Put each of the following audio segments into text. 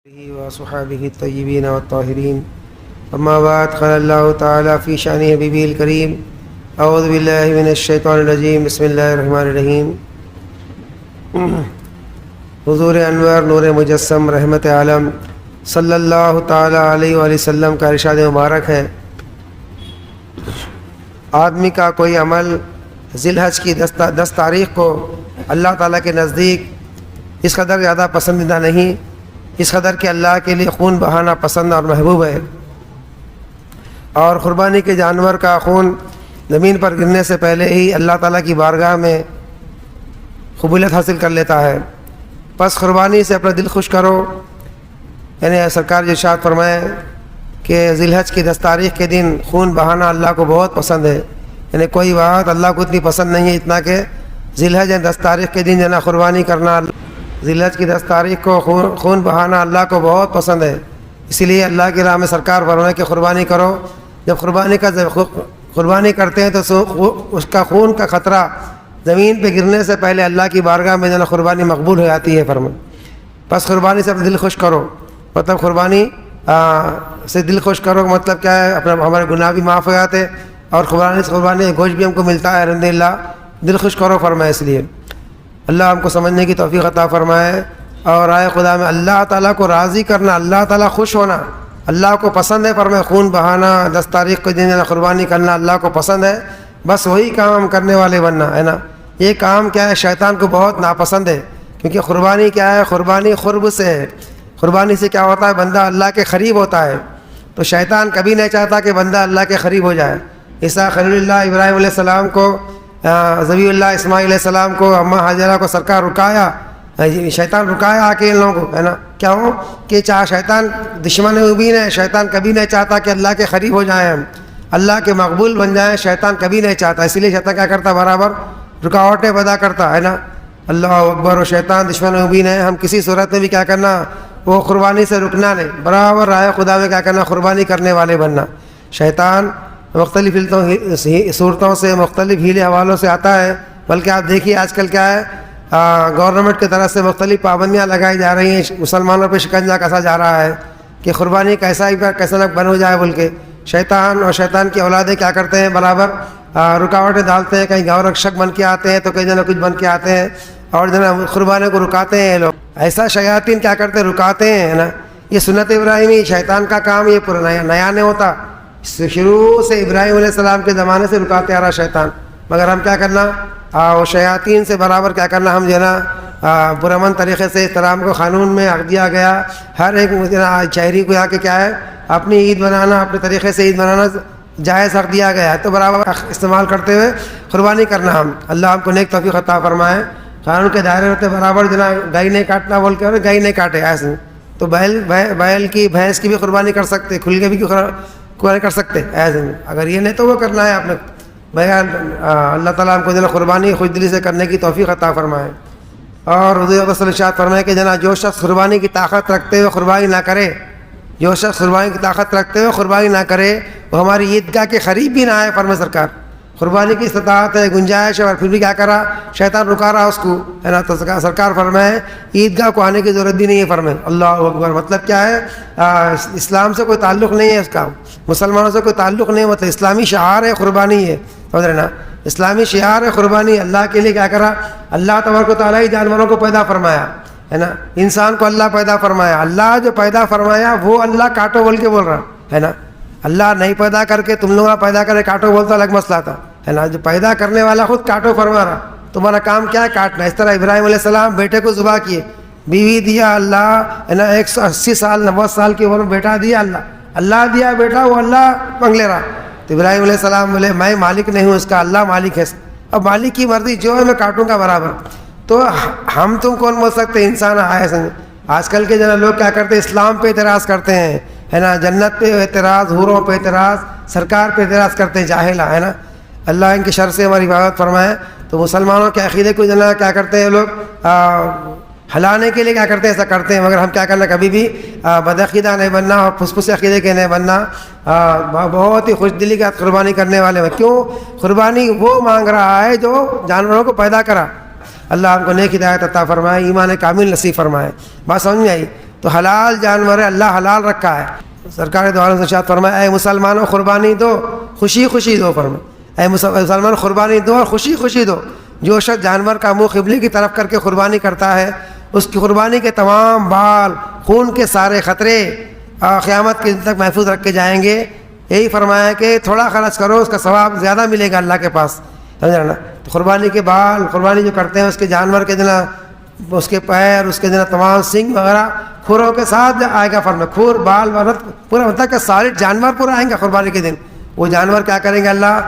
وصحابه الطيبين والطاهرين أما بعد قال الله تعالى في شأن حبيبه الكريم أعوذ بالله من الشيطان الرجيم بسم الله الرحمن الرحیم. حضور انور نور مجسم رحمت عالم صلی اللہ تعالی علیہ وآلہ وسلم کا ارشاد مبارک ہے، آدمی کا کوئی عمل ذی الحج کی 10 تاریخ کو اللہ تعالیٰ کے نزدیک اس قدر زیادہ پسندیدہ نہیں، اس قدر کہ اللہ کے لیے خون بہانا پسند اور محبوب ہے، اور قربانی کے جانور کا خون زمین پر گرنے سے پہلے ہی اللہ تعالیٰ کی بارگاہ میں قبولیت حاصل کر لیتا ہے. پس قربانی سے اپنا دل خوش کرو. یعنی سرکار جو ارشاد فرمائے کہ ذی الحج کی 10 تاریخ کے دن خون بہانا اللہ کو بہت پسند ہے. یعنی کوئی بات اللہ کو اتنی پسند نہیں ہے اتنا کہ ذی الحج 10 تاریخ کے دن جو نا قربانی کرنا، ذی الحج کی 10 تاریخ کو خون بہانا اللہ کو بہت پسند ہے. اسی لیے اللہ کی راہ میں سرکار فرمائے کہ قربانی کرو. جب قربانی کرتے ہیں تو اس کا خون کا خطرہ زمین پہ گرنے سے پہلے اللہ کی بارگاہ میں جو نا قربانی مقبول ہو جاتی ہے فرمائے. بس قربانی سے اپنا دل خوش کرو. مطلب قربانی سے دل خوش کرو مطلب کیا ہے؟ اپنا ہمارے گناہ بھی معاف ہو جاتے اور قربانی گوشت بھی ہم کو ملتا ہے الحمدللہ. دل خوش کرو فرمائے. اس لیے اللہ ہم کو سمجھنے کی توفیق عطا فرمائے. اور آئے خدا میں اللہ تعالیٰ کو راضی کرنا، اللہ تعالیٰ خوش ہونا اللہ کو پسند ہے فرمائے. خون بہانا 10 تاریخ کو دن قربانی کرنا اللہ کو پسند ہے. بس وہی کام ہم کرنے والے بننا ہے نا. یہ کام کیا ہے؟ شیطان کو بہت ناپسند ہے، کیونکہ قربانی کیا ہے؟ قربانی قرب سے ہے. قربانی سے کیا ہوتا ہے؟ بندہ اللہ کے قریب ہوتا ہے. تو شیطان کبھی نہیں چاہتا کہ بندہ اللہ کے قریب ہو جائے. عیسیٰ خلیل اللہ ابراہیم علیہ السلام کو، ذبیح اللہ اسماعیل علیہ السلام کو، اماں حاجرہ کو سرکار رکایا، شیطان رکایا آ کے ان لوگوں کو ہے نا. کیا ہو کہ چاہے شیطان دشمن مبین ہے، شیطان کبھی نہیں چاہتا کہ اللہ کے قریب ہو جائیں ہم، اللہ کے مقبول بن جائیں. شیطان کبھی نہیں چاہتا. اسی لیے شیطان کیا کرتا؟ برابر رکاوٹیں پیدا کرتا ہے نا. اللہ اکبر. و شیطان دشمن مبین ہے. ہم کسی صورت میں بھی کیا کرنا؟ وہ قربانی سے رکنا نہیں، برابر رائے خدا میں کیا کرنا؟ قربانی کرنے والے بننا. شیطان مختلف صورتوں سے مختلف ہیلے حوالوں سے آتا ہے. بلکہ آپ دیکھیے آج کل کیا ہے، گورنمنٹ کی طرف سے مختلف پابندیاں لگائی جا رہی ہیں، مسلمانوں پہ شکنجہ کسا جا رہا ہے کہ قربانی کیسا نہ بن ہو جائے بول کے. شیطان اور شیطان کی اولادیں کیا کرتے ہیں؟ برابر رکاوٹیں ڈالتے ہیں. کہیں گور رکشک بن کے آتے ہیں تو کہیں کچھ بن کے آتے ہیں اور قربانی کو رکاتے ہیں لوگ. ایسا شیاطین کیا کرتے ہیں؟ رکاتے ہیں نا. یہ سنت ابراہیمی شیطان کا کام، یہ پورا نیا نہیں ہوتا. شروع سے ابراہیم علیہ السلام کے زمانے سے رکاتے آ رہا شیطان. مگر ہم کیا کرنا؟ وہ شیاطین سے برابر کیا کرنا؟ ہم جو ہے نا پرامن طریقے سے احترام کو قانون میں حق دیا گیا. ہر ایک شہری کو آ کے کیا ہے؟ اپنی عید بنانا، اپنے طریقے سے عید بنانا جائز حق دیا گیا ہے. تو برابر استعمال کرتے ہوئے قربانی کرنا. ہم اللہ ہم کو نیک توفیق عطا فرمائے. قانون کے دائرے ہوتے برابر جو نا گائے نہیں کاٹنا بول کے، گائے نہیں کاٹے ایسے تو بیل کی بھینس کی بھی قربانی کر سکتے، کھل کے بھی قربانی کر سکتے ایسے. اگر یہ نہیں تو وہ کرنا ہے آپ نے. اللہ تعالیٰ ہم کو جو قربانی خوش دلی سے کرنے کی توفیق عطا فرمائے. اور حضور صلی اللہ علیہ وسلم فرمائے کہ جناب جو شخص قربانی کی طاقت رکھتے ہوئے قربانی نہ کرے، جو شخص قربانی کی طاقت رکھتے ہوئے قربانی نہ کرے وہ ہماری عیدگاہ کے قریب بھی نہ آئے فرمائے سرکار. قربانی کی استطاعت ہے، گنجائش ہے، اور پھر بھی کیا کرا؟ شیطان رکا رہا اس کو ہے نا. تو سرکار فرمائے عیدگاہ کو آنے کی ضرورت بھی نہیں ہے فرمائے. اللہ اکبر. مطلب کیا ہے؟ اسلام سے کوئی تعلق نہیں ہے اس کا، مسلمانوں سے کوئی تعلق نہیں. مطلب اسلامی شعار ہے قربانی ہے، سمجھ رہے نا. اسلامی شعار ہے قربانی. اللہ کے لیے کیا کرا؟ اللہ تبارک و تعالیٰ ہی جانوروں کو پیدا فرمایا ہے نا. انسان کو اللہ پیدا فرمایا. اللہ جو پیدا فرمایا وہ اللہ کاٹو بول کے بول رہا ہے نا. اللہ نہیں پیدا کر کے تم لوگ پیدا کرے کاٹو بولتا الگ مسئلہ تھا ہے نا. جو پیدا کرنے والا خود کاٹو فرما رہا. تمہارا کام کیا ہے؟ کاٹنا. اس طرح ابراہیم علیہ السلام بیٹے کو ذبح کیے، بیوی دیا اللہ ہے نا. 180 سال 90 سال کی عمر میں بیٹا دیا اللہ دیا بیٹا، وہ اللہ منگ لے رہا. تو ابراہیم علیہ السلام بولے میں مالک نہیں ہوں اس کا، اللہ مالک ہے. اب مالک کی مرضی جو ہے میں کاٹوں گا برابر. تو ہم تم کون بول سکتے؟ انسان آئے سمجھ. آج کل کے جنا لوگ کیا کرتے ہیں؟ اسلام پہ اعتراض کرتے ہیں ہے نا، جنت پہ اعتراض، حوروں پہ اعتراض، سرکار پہ اعتراض کرتے ہیں جاہلا ہے نا. اللہ ان کے شر سے ہماری حفاظت فرمائے. تو مسلمانوں کے عقیدے کو جنا کیا کرتے ہیں لوگ؟ ہلانے کے لیے کیا کرتے ہیں؟ ایسا کرتے ہیں. مگر ہم کیا کرنا؟ کبھی بھی بدعقیدہ نہیں بننا اور پھس عقیدے کے نہیں بننا. بہت ہی خوش دلی کے قربانی کرنے والے ہیں. کیوں؟ قربانی وہ مانگ رہا ہے جو جانوروں کو پیدا کرا. اللہ ہم کو نیک ہدایت عطا فرمائے، ایمان کامل نصیب فرمائے. بات سمجھ میں آئی؟ تو حلال جانور ہے، اللہ حلال رکھا ہے۔ سرکار دو عالم ارشاد فرمایا اے مسلمانوں قربانی دو، خوشی خوشی دو، فرمایا اے مسلمان قربانی دو اور خوشی خوشی دو۔ جو شخص جانور کا منہ قبلے کی طرف کر کے قربانی کرتا ہے اس کی قربانی کے تمام بال، خون کے سارے خطرے قیامت کے دن تک محفوظ رکھے جائیں گے۔ یہی فرمایا کہ تھوڑا خرچ کرو، اس کا ثواب زیادہ ملے گا اللہ کے پاس، سمجھ نا۔ تو قربانی کے بال، قربانی جو کرتے ہیں اس کے جانور کے دن، اس کے پیر، اس کے دن تمام سنگ وغیرہ کھروں کے ساتھ آئے گا، فرمایا کھور بال ورت پورا ہوتا ہے کہ سارے جانور پورا آئیں گے قربانی کے دن۔ وہ جانور کیا کریں گے؟ اللہ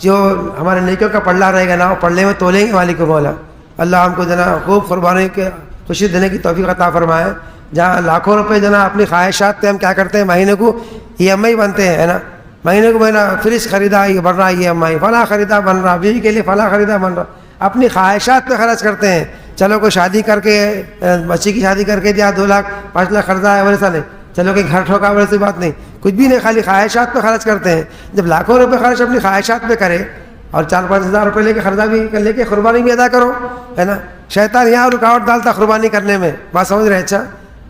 جو ہمارے نیکیوں کا پلڑا رہے گا نا، وہ پلڑے میں تولیں گے مالک کو مولا۔ اللہ ہم کو جنا خوب قربانی کے خوشی دینے کی توفیق عطا فرمائے۔ جہاں لاکھوں روپے جنا اپنی خواہشات پہ ہم کیا کرتے ہیں، مہینے کو EMI بنتے ہیں نا، مہینے کو مہینہ فریج خریدا یہ بن رہا EMI، فلاں خریدا بن رہا، بیوی کے لیے فلاں خریدا بن رہا، اپنی خواہشات پہ خرچ کرتے ہیں۔ چلو کوئی شادی کر کے، بچی کی شادی کر کے دیا 2 لاکھ 5 لاکھ خرچہ ہے ویسا نہیں، چلو کہ گھر ٹھوکا ویسی بات نہیں، کچھ بھی نہیں، خالی خواہشات پہ خرچ کرتے ہیں۔ جب لاکھوں روپے خرچ اپنی خواہشات پہ کرے اور 4-5 ہزار روپے لے کے خرچہ بھی لے کے قربانی بھی ادا کرو، ہے نا۔ شیطان یہاں رکاوٹ ڈالتا قربانی کرنے میں، بات سمجھ رہے؟ اچھا،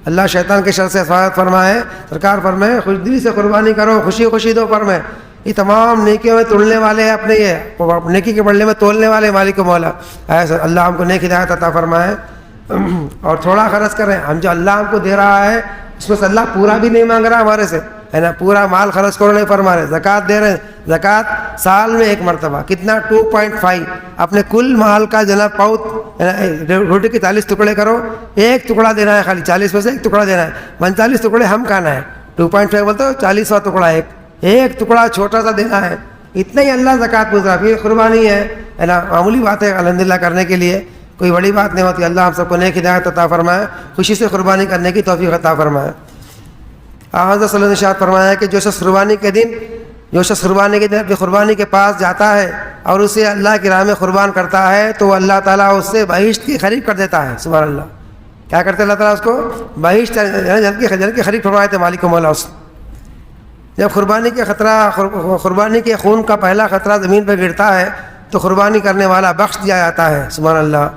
اللہ شیطان کے شر سے حفاظت فرمائے۔ سرکار فرمائے خوش دلی سے قربانی کرو، خوشی خوشی دو، فرمائے یہ تمام نیکیوں میں تولنے والے اپنے، یہ نیکی کے بڑھنے میں تولنے والے مالک و مولا۔ ایسا اللہ ہم کو نیک ہدایت عطا فرمائے اور تھوڑا خرچ کریں۔ ہم جو اللہ ہم کو دے رہا ہے اس میں سے اللہ پورا بھی نہیں مانگ رہا ہمارے سے، ہے نا، پورا مال خرچ کرو نہیں فرما رہے، زکوٰۃ دے رہے ہیں، زکوٰۃ سال میں 1 مرتبہ، کتنا 2.5 اپنے کل مال کا جناب پاؤت، روٹی کے 40 ٹکڑے کرو، 1 ٹکڑا دینا ہے، خالی 40 میں سے 1 ٹکڑا دینا ہے، 49 ٹکڑے ہم کھانا ہے، 2.5 بولتے ہو 40واں ٹکڑا، ایک ٹکڑا چھوٹا سا دینا ہے، اتنا ہی اللہ زکوٰۃ پوچھ رہا۔ پھر قربانی ہے نا، معمولی بات ہے الحمدللہ کرنے کے لیے، کوئی بڑی بات نہیں ہوتی۔ اللہ ہم سب کو نیک ہدایت عطا فرمائے، خوشی سے قربانی کرنے کی توفیق عطا فرمائے۔ حضرت صلی اللہ علیہ وسلم نے ارشاد فرمایا کہ جو شخص قربانی کے دن اپنی قربانی کے پاس جاتا ہے اور اسے اللہ کی راہ میں قربان کرتا ہے تو اللہ تعالیٰ اس سے بہشت کی قریب کر دیتا ہے۔ سبحان اللہ، کیا کرتے اللہ تعالیٰ اس کو؟ بہشت جنت کی قریب فرمائے تھے مالک و مولا۔ اس جب قربانی کے خون کا پہلا خطرہ زمین پہ گرتا ہے تو قربانی کرنے والا بخش دیا جاتا ہے، سبحان اللہ۔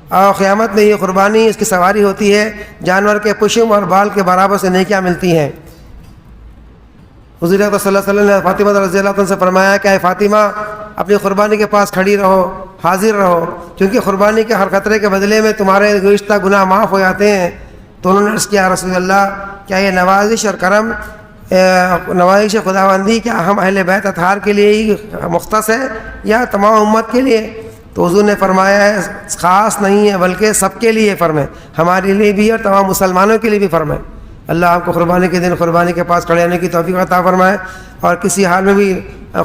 اور قیامت میں یہ قربانی، اس کی سواری ہوتی ہے، جانور کے پشم اور بال کے برابر سے نیکیاں ملتی ہیں۔ حضور صلی اللہ علیہ وسلم نے فاطمہ رضی اللہ عنہ سے فرمایا کہ اے فاطمہ اپنی قربانی کے پاس کھڑی رہو، حاضر رہو، کیونکہ قربانی کے ہر خطرے کے بدلے میں تمہارے گزشتہ گناہ معاف ہو جاتے ہیں۔ تو انہوں نے عرض کیا رسول اللہ کیا یہ نوازش اور کرم، نوازش خداوندی کیا ہم اہل بیت اطہار کے لیے ہی مختص ہے یا تمام امت کے لیے؟ تو حضور نے فرمایا ہے خاص نہیں ہے بلکہ سب کے لیے فرمائے، ہمارے لیے بھی اور تمام مسلمانوں کے لیے بھی فرمائے۔ اللہ آپ کو قربانی کے دن قربانی کے پاس کھڑے ہونے کی توفیق عطا فرمائے، اور کسی حال میں بھی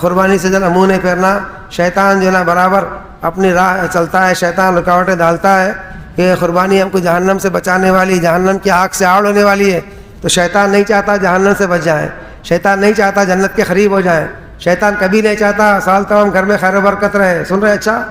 قربانی سے جو ہے منہ نہیں پھیرنا۔ شیطان جو ہے نا برابر اپنی راہ چلتا ہے، شیطان رکاوٹیں ڈالتا ہے کہ قربانی ہم کو جہنم سے بچانے والی، جہنم کی آگ سے آڑ ہونے والی ہے، تو شیطان نہیں چاہتا جہنم سے بچ جائیں، شیطان نہیں چاہتا جنت کے قریب ہو جائیں، شیطان کبھی نہیں چاہتا سال تمام گھر میں خیر و برکت رہے، سن رہے؟ اچھا،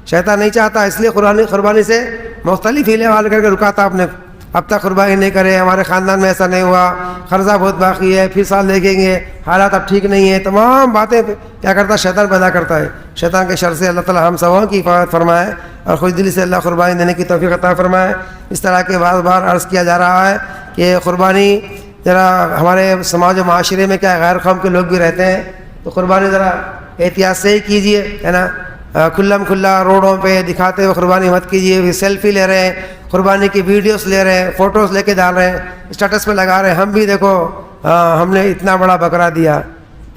شیطان نہیں چاہتا، اس لیے قربانی سے مختلف ہیلے والے کر کے رکاتا اپنے، اب تک قربانی نہیں کرے، ہمارے خاندان میں ایسا نہیں ہوا، قرضہ بہت باقی ہے، پھر سال دیکھیں گے، حالات اب ٹھیک نہیں ہے، تمام باتیں کیا کرتا ہے؟ شیطان پیدا کرتا ہے۔ شیطان کے شر سے اللہ تعالیٰ ہم سبوں کی حفاظت فرمائے اور خوش دلی سے اللہ قربانی دینے کی توفیق عطا فرمائے۔ اس طرح کے بار عرض کیا جا رہا ہے کہ قربانی ذرا ہمارے سماج و معاشرے میں کیا غیر قوم کے لوگ بھی رہتے ہیں، تو قربانی ذرا احتیاط سے ہی کیجیے، ہے نا، کھلا روڈوں پہ دکھاتے ہوئے قربانی مت کیجیے، سیلفی لے رہے ہیں، قربانی کی ویڈیوز لے رہے ہیں، فوٹوز لے کے ڈال رہے ہیں، اسٹیٹس پہ لگا رہے ہیں، ہم بھی دیکھو ہم نے اتنا بڑا بکرا دیا۔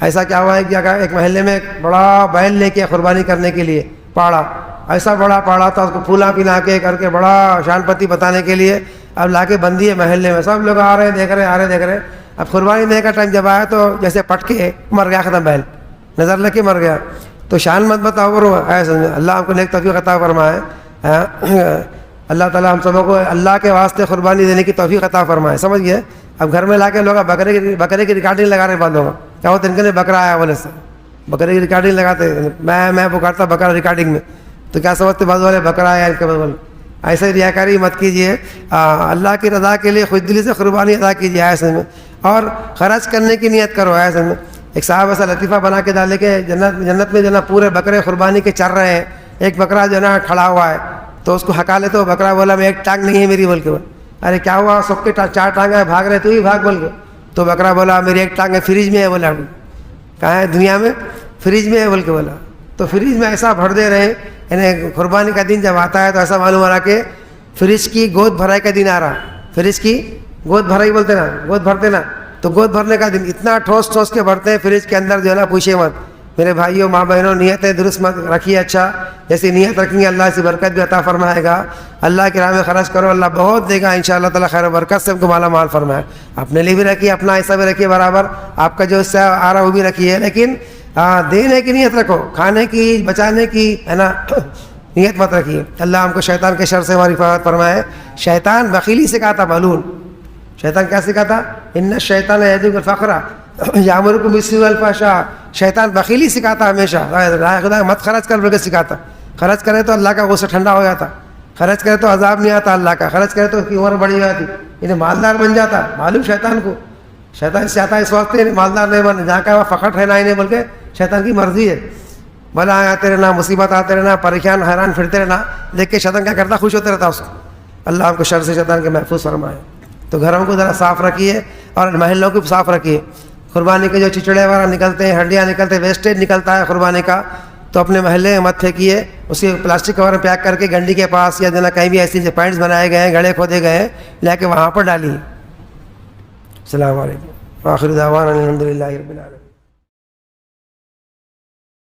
ایسا کیا ہوا ہے کہ ایک محلے میں ایک بڑا بیل لے کے قربانی کرنے کے لیے پاڑا، ایسا بڑا پاڑا تھا، اس کو پھولا پلا کے کر کے بڑا شان پتی بتانے کے لیے اب لا کے بندی ہے محلے میں، سب لوگ آ رہے ہیں، دیکھ رہے ہیں۔ اب قربانی دینے کا ٹائم جب آیا تو جیسے پٹ کے مر گیا، ختم، بیل نظر لگ کے مر گیا۔ تو شان مت بتاؤ برو، ایسا اللہ ہم کو نیک توفیق عطا فرمائے۔ اللہ تعالیٰ ہم سبوں کو اللہ کے واسطے قربانی دینے کی توفیق عطا فرمائے، سمجھ گئے؟ اب گھر میں لا کے لوگ بکرے کی ریکارڈنگ لگا رہے بعد لوگ، کیا ہوتا ہے ان کے لیے بکرا آیا بولے سے بکرے کی ریکارڈنگ لگاتے، میں پکارتا بکرا ریکارڈنگ میں، تو کیا سمجھتے بعض والے بکرا آیا ان کے بدل۔ ایسے ریاکاری مت کیجیے، اللہ کی رضا کے لیے خوش دلی سے قربانی ادا کیجیے ایسے میں، اور خرچ کرنے کی نیت کرو ایسے میں۔ ایک صاحب ایسا لطیفہ بنا کے ڈالے کہ جنت میں جو نا پورے بکرے قربانی کے چر رہے ہیں، ایک بکرا جو نا کھڑا ہوا ہے، تو اس کو ہکا لے تو بکرا بولا میں ایک ٹانگ نہیں ہے میری، بول کے ارے کیا ہوا سب کے 4 ٹانگیں ہیں بھاگ رہے تو ہی بھاگ بول کے. تو بکرا بولا میری ایک ٹانگ فریج میں ہے. بولا کہاں ہے دنیا میں؟ فریج میں ہے بول کے بولا. تو فریج میں ایسا بھر دے رہے یعنی قربانی کا دن جب آتا ہے تو ایسا معلوم ہو رہا کہ فریج کی گود بھرائی کا دن آ رہا. فریج کی گود بھرائی بولتے نا، گود بھرتے نا، تو گود بھرنے کا دن اتنا ٹھوس ٹھوس کے بھرتے ہیں فریج کے اندر جو ہے نا پوچھے مت. میرے بھائیوں ماں بہنوں نیتیں درست مت رکھیے. اچھا جیسی نیت رکھیں گے اللہ اسی برکت بھی عطا فرمائے گا. اللہ کی راہ میں خرچ کرو، اللہ بہت دے گا انشاءاللہ تعالیٰ. خیر و برکت سے ہم کو مالا مال فرمائے. اپنے لیے بھی رکھیے، اپنا ایسا بھی رکھیے برابر، آپ کا جو اس سے آ رہا وہ بھی رکھیے. لیکن دینے کی نیت رکھو، کھانے کی بچانے کی ہے نا نیت مت رکھیے. اللہ ہم کو شیطان کے شر سے ہماری حفاظت فرمائے. شیطان بخیلی سکھاتا بلون. شیطان کیا سکھاتا؟ ان الشیطان یعدکم الفقر یامرکم بالسوء والفحشاء. شیطان بخیلی سکھاتا ہمیشہ، راہ خدا مت خرچ کر کے سکھاتا. خرچ کرے تو اللہ کا غصہ ٹھنڈا ہو جاتا، خرچ کرے تو عذاب نہیں آتا اللہ کا، خرچ کرے تو اس کی عمر بڑھی جاتی، انہیں مالدار بن جاتا. معلوم شیطان کو، شیطان سے آتا ہے اس وقت مالدار نہیں بن، جہاں کا فخر ٹھہنا ہی نہیں بلکہ شیطان کی مرضی ہے. بلا آتے رہنا، مصیبت آتے رہنا، پریشان حیران پھرتے رہنا، دیکھ کے شیطان کیا کرتا؟ خوش ہوتے رہتا اس کو. اللہ ہم کو شر سے شیطان کے محفوظ فرمائے. تو گھروں کو ذرا صاف رکھیے اور محلوں کو صاف رکھیے. قربانی کے جو چچڑے وغیرہ نکلتے ہیں، ہڈیاں نکلتے ہیں، ویسٹیج نکلتا ہے قربانی کا، تو اپنے محلے میں مت پھینکیے. اسے پلاسٹک کور میں پیک کر کے گنڈی کے پاس یا دینا کہیں بھی ایسی جو پوائنٹس بنائے گئے ہیں، گڑھے کھودے گئے ہیں، لے کے وہاں پر ڈالیے. السلام علیکم. آخر دعوانا الحمدللہ رب العالمین.